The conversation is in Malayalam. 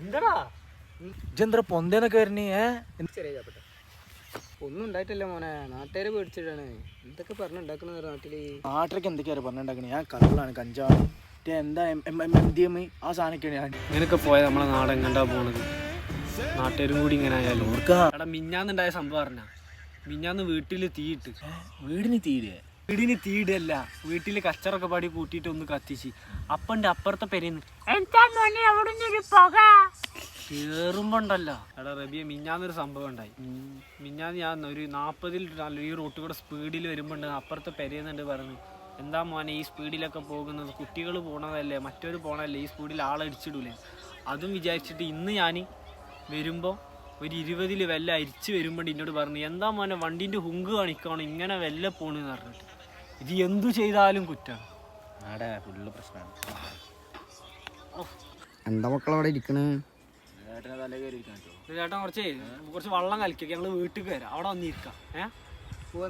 എന്താടാ ഇജെന്താ പൊന്തേന്നൊക്കെ വരണേ? ഒന്നും ഉണ്ടായിട്ടില്ല മോനെ, നാട്ടുകാര് പേടിച്ചിട്ടാണ്. എന്തൊക്കെ പറഞ്ഞുണ്ടാക്കുന്നത് നാട്ടില്? നാട്ടിലേക്ക് എന്തൊക്കെയാണ് പറഞ്ഞുണ്ടാക്കണേ? ഞാൻ കള്ളാണ്, കഞ്ചാവ്, എന്താ MDMA ആ സാധനമൊക്കെയാണ് ഞാൻ. ഇങ്ങനൊക്കെ പോയാൽ നമ്മളെ നാട് എങ്ങണ്ടാ പോണത്? നാട്ടുകാരും കൂടി ഇങ്ങനെ ആയാലും. എടാ മിഞ്ഞാന്നുണ്ടായ സംഭവം പറഞ്ഞ, മിഞ്ഞാന്ന് വീട്ടിൽ തീയിട്ട്. വീടിന് തീരെ? വീടിന് തീയിടല്ല, വീട്ടിൽ കച്ചറൊക്കെ പാടി കൂട്ടിയിട്ട് ഒന്ന് കത്തിച്ച്. അപ്പൻ്റെ അപ്പുറത്തെ പെരേന്ന് കേറുമ്പോണ്ടല്ലോ. എടാ റബിയ, മിഞ്ഞാന്നൊരു സംഭവം ഉണ്ടായി. മിഞ്ഞാന്ന് ഞാൻ ഒരു 40-ൽ ഈ റോട്ടിൽ കൂടെ സ്പീഡിൽ വരുമ്പോണ്ട് അപ്പുറത്തെ പെരയുന്നുണ്ട് പറഞ്ഞു, എന്താ മോനെ ഈ സ്പീഡിലൊക്കെ പോകുന്നത്? കുട്ടികൾ പോണതല്ലേ, മറ്റൊരു പോണതല്ലേ, ഈ സ്പീഡിൽ ആളടിച്ചിടൂലേ? അതും വിചാരിച്ചിട്ട് ഇന്ന് ഞാൻ വരുമ്പോൾ ഒരു 20-ൽ വെല്ല അരിച്ച് വരുമ്പോൾ എന്നോട് പറഞ്ഞു, എന്താ മോനെ വണ്ടീൻ്റെ ഹുങ്ക് കാണിക്കണം, ഇങ്ങനെ വെല്ല പോണെന്ന് പറഞ്ഞിട്ട്. ഇത് എന്തു ചെയ്താലും കുറ്റാണ്. ആടെ ഫുള്ള് പ്രശ്നമാണ്. എന്താ മക്കളവിടെ ഇരിക്കണ്? ചേട്ടാ കുറച്ച് വെള്ളം കലക്കിയൊക്കെ ഞങ്ങൾ വീട്ടിൽ വരാം, അവിടെ വന്നിരിക്കാം. പോവാ.